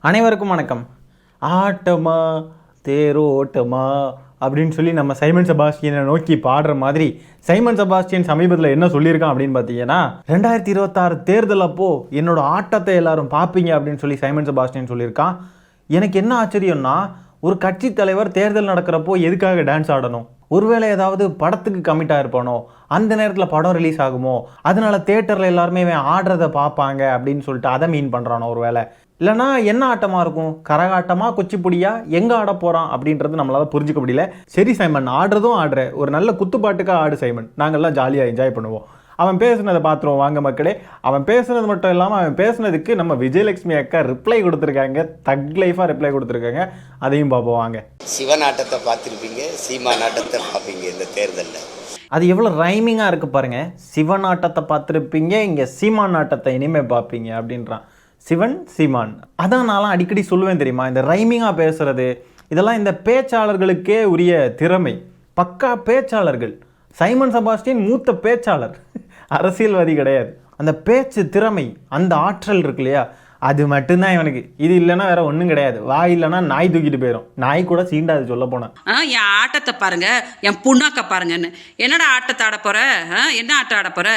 அனைவருக்கும் வணக்கம். ஆட்டமா தேரோட்டமா அப்படின்னு சொல்லி நம்ம சைமன் செபாஸ்டியனை நோக்கி பாடுற மாதிரி சைமன் செபாஸ்டியன் சமீபத்தில் என்ன சொல்லியிருக்கான் அப்படின்னு பார்த்தீங்கன்னா, 2026 தேர்தல் அப்போ என்னோட ஆட்டத்தை எல்லாரும் பார்ப்பீங்க அப்படின்னு சொல்லி சைமன் செபாஸ்டியன் சொல்லியிருக்கான். எனக்கு என்ன ஆச்சரியம்னா, ஒரு கட்சி தலைவர் தேர்தல் நடக்கிறப்போ எதுக்காக டான்ஸ் ஆடணும்? ஒருவேளை ஏதாவது படத்துக்கு கமிட்டாக இருப்பானோ, அந்த நேரத்தில் படம் ரிலீஸ் ஆகுமோ, அதனால தேட்டரில் எல்லாருமே ஆடுறதை பார்ப்பாங்க அப்படின்னு சொல்லிட்டு அதை மீன் பண்ணுறானோ ஒரு வேளை. இல்லைனா என்ன ஆட்டமாக இருக்கும்? கரகாட்டமா குச்சிப்புடியா எங்கே ஆட போகிறான் அப்படின்றது நம்மளால் புரிஞ்சுக்க முடியல. சரி சைமன், ஆடுறதும் ஆடுற, ஒரு நல்ல குத்துப்பாட்டுக்காக ஆடு சைமன், நாங்கள்லாம் ஜாலியாக என்ஜாய் பண்ணுவோம். அவன் பேசுனதை பார்த்துருவோம் வாங்க மக்களே. அவன் பேசுனது மட்டும் இல்லாமல் அவன் பேசுனதுக்கு நம்ம விஜயலட்சுமி அக்கா ரிப்ளை கொடுத்துருக்காங்க, தக் லைஃபாக ரிப்ளை கொடுத்துருக்காங்க. அதையும் பார்ப்போம் வாங்க. சிவநாட்டத்தை பார்த்துருப்பீங்க, சீமா நாட்டத்தை பார்ப்பீங்க இந்த தேர்தலில். அது எவ்வளோ ரைமிங்காக இருக்குது பாருங்கள். சிவநாட்டத்தை பார்த்துருப்பீங்க, இங்கே சீமான் நாட்டத்தை இனிமேல் பார்ப்பீங்க அப்படின்றான். சிவன் சீமான், அதான் நான்லாம் அடிக்கடி சொல்லுவேன் தெரியுமா, இந்த ரைமிங்காக பேசுகிறது இதெல்லாம் இந்த பேச்சாளர்களுக்கே உரிய திறமை. பக்கா பேச்சாளர்கள். சைமன் செபாஸ்டியன் மூத்த பேச்சாளர், அரசியல்வாதி கிடையாது. அந்த பேச்சு திறமை, அந்த ஆற்றல் இருக்கு இல்லையா, அது மட்டும்தான் இவனுக்கு. இது இல்லைன்னா வேற ஒன்றும் கிடையாது. வாய் இல்லைன்னா நாய் தூக்கிட்டு போயிடும். நாய் கூட சீண்டாது சொல்ல போனேன். என் ஆட்டத்தை பாருங்க, என் புண்ணாக்க பாருங்கன்னு. என்னடா ஆட்டத்தை ஆட போற? என்ன ஆட்டம் ஆட போற?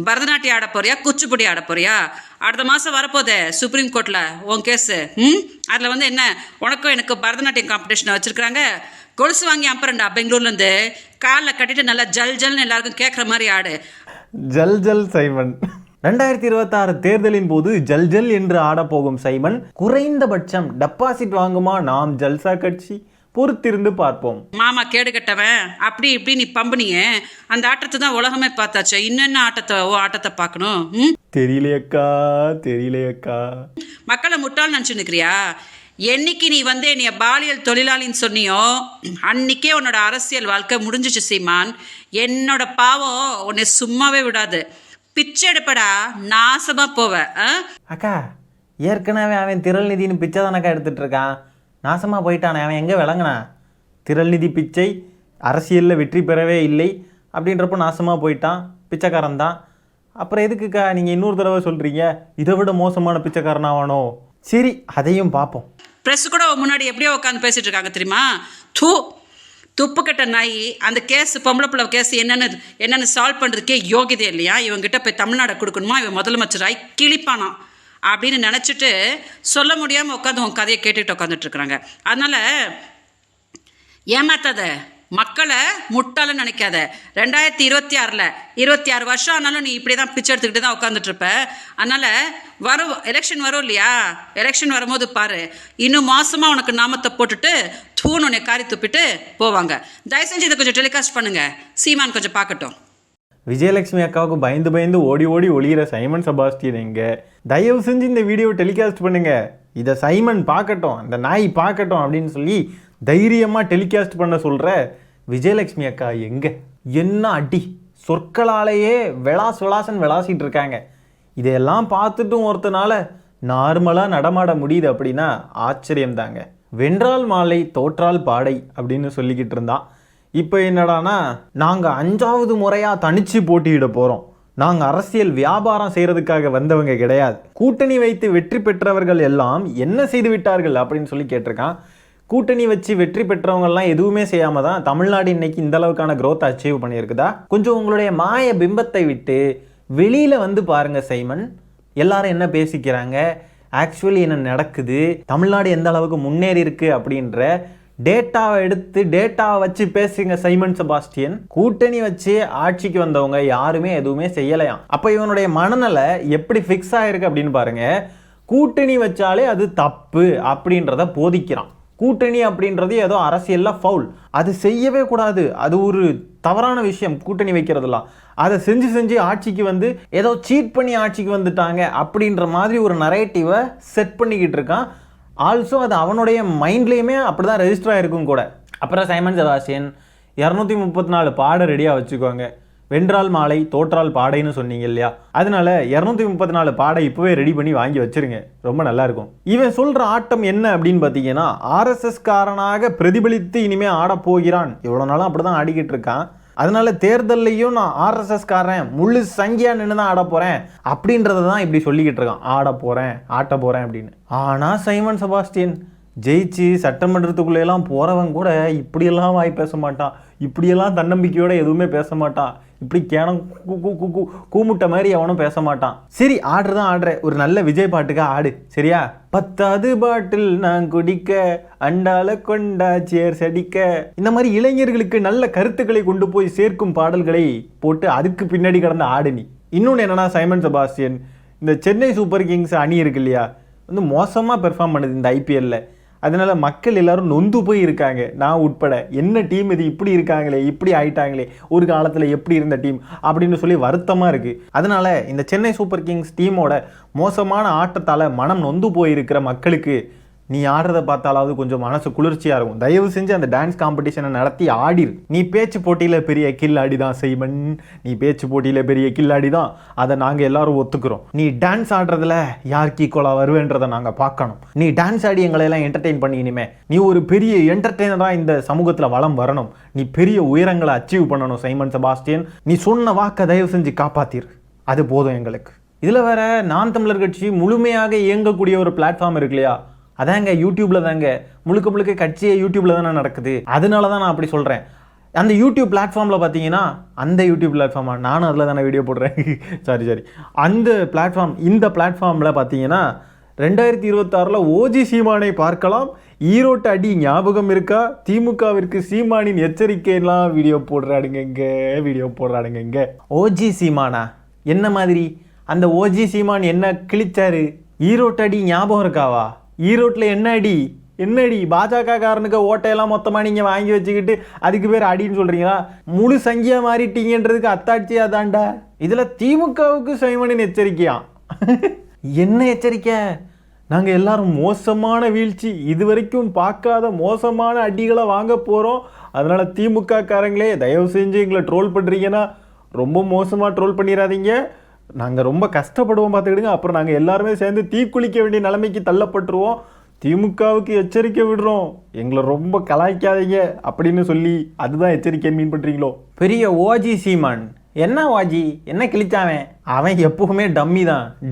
பரதநாட்டியம் ஆட போறியா, குச்சிப்புடி ஆட போறியா? அடுத்த மாதம் வரப்போதே சுப்ரீம் கோர்ட்டில் உன் கேஸு. அதில் என்ன உனக்கும் எனக்கு பரதநாட்டியம் காம்படிஷனை வச்சுருக்குறாங்க. கொலுசு வாங்கி அப்புறம்டா பெங்களூர்லேருந்து காலில் கட்டிட்டு நல்லா ஜல் ஜல்னு எல்லாருக்கும் கேட்குற மாதிரி ஆடு. ஜல் ஜல் சைமன். 2026 தேர்தலின் போது ஜல் ஜல் என்று ஆடப்போகும் சைமன் குறைந்தபட்சம் டெபாசிட் வாங்குமா நாம் ஜல்சா கட்சி? பொறுத்திருந்து பார்ப்போம். மாமா கேடு கட்டவன் அப்படி இப்படி நீ பம்பனியே, அந்த ஆட்டத்தை தான் உலகமே பார்த்தாச்சு. இன்னென்ன ஆட்டத்தை பார்க்கணும்? தெரியலையக்கா. மக்களை முட்டாள் நினச்சு நிற்கிறியா? என்னைக்கு நீ என்னைய பாலியல் தொழிலாளின்னு சொன்னியோ அன்னைக்கே உன்னோட அரசியல் வாழ்க்கை முடிஞ்சிச்சு சீமான். என்னோட பாவம் உன்னை சும்மாவே விடாது. பிச்சை எடுப்படா, நாசமா போவ. அக்கா, ஏற்கனவே அவன் திரள் நிதினு பிச்சை தானக்கா எடுத்துட்டு இருக்கான். நாசமா போயிட்டானே, அவன் எங்கே விளங்குனா? திரள் நிதி பிச்சை, அரசியலில் வெற்றி பெறவே இல்லை அப்படின்றப்போ நாசமாக போயிட்டான், பிச்சைக்காரன் தான். அப்புறம் எதுக்குக்கா நீங்கள் இன்னொரு தடவை சொல்கிறீங்க இதை விட மோசமான பிச்சைக்காரனாவானோ? சரி, அதையும் பார்ப்போம். ப்ரெஸ் கூட முன்னாடி எப்படியோ உட்காந்து பேசிட்டு இருக்காங்க தெரியுமா? துப்பு கட்ட நாய். அந்த கேஸ், பொம்பளை பிள்ளை கேஸ் என்னென்னு சால்வ் பண்ணுறதுக்கே யோகியதே இல்லையா? இவங்ககிட்ட போய் தமிழ்நாடு கொடுக்கணுமா, இவன் முதலமைச்சராய் கிழிப்பானா அப்படின்னு நினச்சிட்டு சொல்ல முடியாமல் உட்காந்து உன் கதையை கேட்டுக்கிட்டு உட்காந்துட்ருக்குறாங்க. அதனால் ஏமாத்தாத, மக்களை முட்டாளன்னு நினைக்காத. 2026 26 வருஷம் ஆனாலும் நீ இப்படி தான் பிச்சை எடுத்துக்கிட்டு தான் உட்காந்துட்ருப்ப. அதனால் எலெக்ஷன் வரும் இல்லையா, எலெக்ஷன் வரும்போது பாரு, இன்னும் மாதமாக உனக்கு நாமத்தை போட்டுட்டு தூண் உன்னை காரி துப்பிட்டு போவாங்க. தயவு செஞ்சு இதை கொஞ்சம் டெலிகாஸ்ட் பண்ணுங்க, சீமான் கொஞ்சம் பார்க்கட்டும். விஜயலட்சுமி அக்காவுக்கு பயந்து ஓடி ஒளிகிற சைமன் செபாஸ்டியன் எங்க? தயவு செஞ்சு இந்த வீடியோவை டெலிகாஸ்ட் பண்ணுங்க, இதை சைமன் பார்க்கட்டும், அந்த நாய் பார்க்கட்டும் அப்படின்னு சொல்லி தைரியமாக டெலிகாஸ்ட் பண்ண சொல்கிற விஜயலட்சுமி அக்கா எங்க? என்ன அடி சொற்களாலேயே விளாசன்னு விளாசிட்டு இருக்காங்க. இதையெல்லாம் பார்த்துட்டும் ஒருத்தனால நார்மலாக நடமாட முடியுது அப்படின்னா ஆச்சரியம் தாங்க. வென்றால் மாலை தோற்றால் பாடை அப்படின்னு சொல்லிக்கிட்டு இருந்தான். இப்போ என்னடானா, நாங்கள் 5வது முறையாக தனிச்சு போட்டியிட போகிறோம், நாங்கள் அரசியல் வியாபாரம் செய்கிறதுக்காக வந்தவங்க கிடையாது, கூட்டணி வைத்து வெற்றி பெற்றவர்கள் எல்லாம் என்ன செய்து விட்டார்கள் அப்படின்னு சொல்லி கேட்டிருக்கான். கூட்டணி வச்சு வெற்றி பெற்றவங்கெல்லாம் எதுவுமே செய்யாமல் தான் தமிழ்நாடு இன்னைக்கு இந்த அளவுக்கான க்ரோத் அச்சீவ் பண்ணியிருக்குதா? கொஞ்சம் உங்களுடைய மாய பிம்பத்தை விட்டு வெளியில் பாருங்கள் சைமன். எல்லாரும் என்ன பேசிக்கிறாங்க, ஆக்சுவலி என்ன நடக்குது, தமிழ்நாடு எந்த அளவுக்கு முன்னேறி இருக்கு அப்படின்ற டேட்டாவை எடுத்து டேட்டாவை வச்சு பேசுங்க சைமன் செபாஸ்டியன். கூட்டணி வச்சு ஆட்சிக்கு வந்தவங்க யாருமே எதுவுமே செய்யலையாம். அப்போ இவனுடைய மனநிலை எப்படி ஃபிக்ஸ் ஆகிருக்கு அப்படின்னு பாருங்க. கூட்டணி வச்சாலே அது தப்பு அப்படின்றத போதிக்கிறான். கூட்டணி அப்படின்றது ஏதோ அரசியலில் ஃபவுல், அது செய்யவே கூடாது, அது ஒரு தவறான விஷயம் கூட்டணி வைக்கிறதுலாம். அதை செஞ்சு ஆட்சிக்கு ஏதோ சீட் பண்ணி ஆட்சிக்கு வந்துட்டாங்க அப்படின்ற மாதிரி ஒரு நரேட்டிவை செட் பண்ணிக்கிட்டு இருக்கான். ஆல்சோ அது அவனுடைய மைண்ட்லேயுமே அப்படி தான் ரெஜிஸ்டர் ஆகிருக்கும் கூட. அப்புறம் சைமன் செபாஸ்டியன் 234 பாட ரெடியாக வச்சுக்கோங்க. வென்றால் மாலை தோற்றால் பாடைன்னு சொன்னீங்க இல்லையா, அதனால 234 பாடை இப்போவே ரெடி பண்ணி வாங்கி வச்சிருங்க, ரொம்ப நல்லா இருக்கும். இவன் சொல்கிற ஆட்டம் என்ன அப்படின்னு பார்த்தீங்கன்னா, RSS காரனாக பிரதிபலித்து இனிமேல் ஆடப்போகிறான். இவ்வளோ நாளும் அப்படி தான் ஆடிக்கிட்டு இருக்கான். அதனால தேர்தல்லையும் நான் ஆர்எஸ்எஸ் காரன் முழு சங்கியா நின்று தான் ஆட போறேன் அப்படின்றத தான் இப்படி சொல்லிக்கிட்டு இருக்கான். ஆட்ட போறேன் அப்படின்னு. ஆனா சைமன் செபாஸ்டியன் ஜெயிச்சு சட்டமன்றத்துக்குள்ளேலாம் போறவன் கூட இப்படியெல்லாம் வாய் பேச மாட்டான், இப்படியெல்லாம் தன்னம்பிக்கையோட எதுவுமே பேச மாட்டான், இப்படி கேனம் கூமுட்ட மாதிரி அவனும் பேச மாட்டான். சரி ஆடுற ஒரு நல்ல விஜய் பாட்டுக்கு ஆடு சரியா? 10வது பாட்டில் நான் குடிக்க அண்டால கொண்டா சேர் சடிக்க, இந்த மாதிரி இளைஞர்களுக்கு நல்ல கருத்துக்களை கொண்டு போய் சேர்க்கும் பாடல்களை போட்டு அதுக்கு பின்னாடி கடந்த ஆடு நீ. இன்னொன்று என்னன்னா சைமன் செபாஸ்டியன் இந்த சென்னை சூப்பர் கிங்ஸ் அணி இருக்கு இல்லையா, வந்து மோசமாக பெர்ஃபார்ம் பண்ணுது இந்த ஐபிஎல்ல. அதனால மக்கள் எல்லாரும் நொந்து போய் இருக்காங்க, நான் உட்பட. என்ன டீம் இது, இப்படி இருக்காங்களே, இப்படி ஆயிட்டாங்களே, ஒரு காலத்தில் எப்படி இருந்த டீம் அப்படின்னு சொல்லி வருத்தமாக இருக்குது. அதனால இந்த சென்னை சூப்பர் கிங்ஸ் டீமோட மோசமான ஆட்டத்தால் மனம் நொந்து போயிருக்கிற மக்களுக்கு நீ ஆடுறத பார்த்தாலாவது கொஞ்சம் மனசு குளிர்ச்சியாக இருக்கும். தயவு செஞ்சு அந்த டான்ஸ் காம்படிஷனை நடத்தி ஆடிரு. நீ பேச்சு போட்டியில் பெரிய கில்லாடி தான் சைமன், நீ பேச்சு போட்டியில் பெரிய கில்லாடி தான், அதை நாங்கள் எல்லாரும் ஒத்துக்கிறோம். நீ டான்ஸ் ஆடுறதுல யாருக்கு ஈக்குவலாக வருவேன்றதை நாங்கள் பார்க்கணும். நீ டான்ஸ் ஆடி எங்களையெல்லாம் என்டர்டெயின் பண்ணி இனிமே நீ ஒரு பெரிய என்டர்டெய்னராக இந்த சமூகத்தில் வளம் வரணும். நீ பெரிய உயரங்களை அச்சீவ் பண்ணணும் சைமன் செபாஸ்டியன். நீ சொன்ன வாக்கை தயவு செஞ்சு காப்பாத்திரு, அது போதும் எங்களுக்கு. இதில் வேற நான் தமிழர் கட்சி முழுமையாக இயங்கக்கூடிய ஒரு பிளாட்ஃபார்ம் இருக்கு இல்லையா, அதாங்க யூடியூப்பில் தாங்க முழுக்க கட்சியே யூடியூப்பில் தானே நடக்குது. அதனால தான் நான் அப்படி சொல்கிறேன். அந்த யூடியூப் பிளாட்ஃபார்மில் பார்த்தீங்கன்னா, அந்த யூடியூப் பிளாட்ஃபார்மா, நானும் அதில் தானே வீடியோ போடுறேன் சாரி அந்த பிளாட்ஃபார்ம், இந்த பிளாட்ஃபார்மில் பார்த்தீங்கன்னா 2026 ஓஜி சீமானை பார்க்கலாம். ஈரோட்டு அடி ஞாபகம் இருக்கா, திமுகவிற்கு சீமானின் எச்சரிக்கையெல்லாம் வீடியோ போடுறாடுங்க. ஓஜி சீமானா என்ன மாதிரி? அந்த ஓஜி சீமான் என்ன கிழிச்சாரு? ஈரோட்டு அடி ஞாபகம் இருக்காவா? ஈரோட்டில் என்ன அடி பாஜக காரனுக்கு ஓட்டையெல்லாம் மொத்தமாக நீங்கள் வாங்கி வச்சுக்கிட்டு அதுக்கு பேர் அடின்னு சொல்கிறீங்களா? முழு சங்கியாக மாறிட்டீங்கன்றதுக்கு அத்தாட்சி அதாண்டா. இதில் திமுகவுக்கு சைமனின் எச்சரிக்கையா? என்ன எச்சரிக்கை? நாங்கள் எல்லாரும் மோசமான வீழ்ச்சி, இதுவரைக்கும் பார்க்காத மோசமான அடிகளை வாங்க போகிறோம். அதனால் திமுக காரங்களே தயவு செஞ்சு எங்களை ட்ரோல் பண்ணுறீங்கன்னா ரொம்ப மோசமாக ட்ரோல் பண்ணிடாதீங்க, நாங்கள் ரொம்ப கஷ்டப்படுவோம் பார்த்துக்கிடுங்க. அப்புறம் நாங்கள் எல்லாருமே சேர்ந்து தீக்குளிக்க வேண்டிய நிலைமைக்கு தள்ளப்பட்டுருவோம். திமுகவுக்கு எச்சரிக்கை விடுறோம், எங்களை ரொம்ப கலாய்க்காதீங்க அப்படின்னு சொல்லி அதுதான் எச்சரிக்கை மீன் பண்ணுறீங்களோ? பெரிய ஓஜி சீமான் என்ன ஓஜி என்ன கிழிச்சாவன்? அவன் எப்பவுமே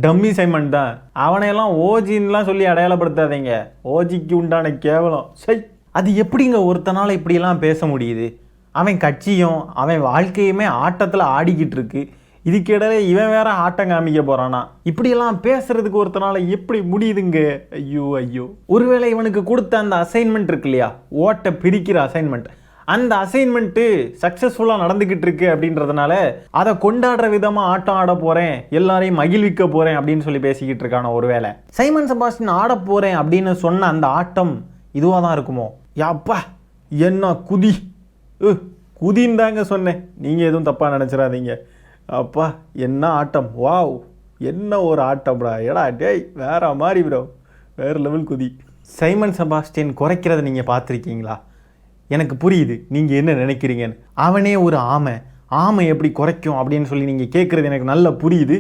டம்மி சைமன் தான். அவனையெல்லாம் ஓஜின்லாம் சொல்லி அடையாளப்படுத்தாதீங்க, ஓஜிக்கு உண்டான கேவலம். சரி, அது எப்படிங்க ஒருத்தனால இப்படியெல்லாம் பேச முடியுது? அவன் கட்சியும் அவன் வாழ்க்கையுமே ஆட்டத்தில் ஆடிக்கிட்டு இருக்கு, இதுக்கிடையில இவன் வேற ஆட்டம் காமிக்க போறானா? இப்படியெல்லாம் பேசுறதுக்கு ஒருத்தனால எப்படி முடியுதுங்க? ஐயோ. ஒருவேளை இவனுக்கு கொடுத்த அந்த அசைன்மெண்ட் இருக்கு இல்லையா, ஓட்டை பிரிக்கிற அசைன்மெண்ட், அந்த அசைன்மெண்ட்டு சக்ஸஸ்ஃபுல்லாக நடந்துக்கிட்டு இருக்கு அப்படின்றதுனால அதை கொண்டாடுற விதமாக ஆட்டம் ஆட போகிறேன், எல்லாரையும் மகிழ்விக்க போகிறேன் அப்படின்னு சொல்லி பேசிக்கிட்டு இருக்கான. ஒருவேளை சைமன் செபாஸ்டியன் ஆட போகிறேன் அப்படின்னு சொன்ன அந்த ஆட்டம் இதுவாக தான் இருக்குமோ? யாப்பா என்ன குதின்னு தாங்க சொன்னேன், நீங்கள் எதுவும் தப்பாக நினச்சிடாதீங்க. அப்பா என்ன ஆட்டம், வாவ் என்ன ஒரு ஆட்டம்டா, ஏடா டேய் வேற மாதிரி ப்ரோ, வேறு லெவல் குதி. சைமன் செபாஸ்டியன் குறைக்கிறத நீங்கள் பார்த்துருக்கீங்களா? எனக்கு புரியுது நீங்கள் என்ன நினைக்கிறீங்கன்னு. அவனே ஒரு ஆமை எப்படி குறைக்கும் அப்படின்னு சொல்லி நீங்கள் கேட்குறது எனக்கு நல்லா புரியுது.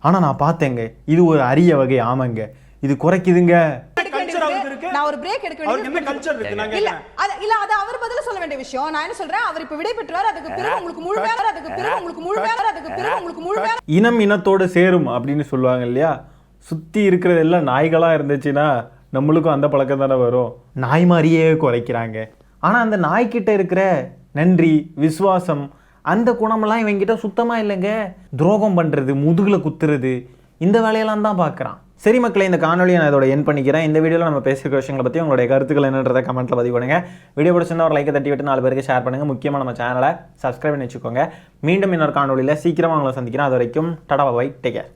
ஆனால் நான் பார்த்தேங்க, இது ஒரு அரிய வகை ஆமைங்க, இது குறைக்குதுங்க. நான் ஒரு பிரேக் எடுக்க வேண்டியது இல்ல அது அவர் பதில சொல்ல வேண்டிய விஷயம். நான் என்ன சொல்றேன், அவர் இப்ப விடை பெற்றார், அதுக்கு பிறகு உங்களுக்கு முழு இனம் இனத்தோடு சேரும் அப்படின்னு சொல்லுவாங்க இல்லையா, சுத்தி இருக்கிறது எல்லாம் நாய்களா இருந்துச்சுன்னா நம்மளுக்கும் அந்த பழக்கம் தானே வரும். நாய் மாதிரியே குறைக்கிறாங்க. ஆனா அந்த நாய்கிட்ட இருக்கிற நன்றி விசுவாசம் அந்த குணமெல்லாம் இவங்கிட்ட சுத்தமா இல்லைங்க. துரோகம் பண்றது, முதுகுல குத்துறது, இந்த வேலையெல்லாம் தான் பார்க்குறான். சரி மக்களே, இந்த காணொலியை நான் இதோட என் பண்ணிக்கிறேன். இந்த வீடியோவில் நம்ம பேசியிருக்க விஷயங்களை பற்றி உங்களுடைய கருத்துக்கள் என்னன்றதை கமெண்ட்டில் பதிவு பண்ணுங்க. வீடியோ பிடிச்சிருந்தா ஒரு லைக்கை தட்டி விட்டு 4 பேருக்கு ஷேர் பண்ணுங்கள். முக்கியமாக நம்ம சேனலை சப்ஸ்கிரைப் பண்ணி வச்சுக்கோங்க. மீண்டும் இன்னொரு காணொலியில் சீக்கிரமாக உங்களை சந்திக்கிறேன். அது வரைக்கும் டாடா பை, டேக் கேர்.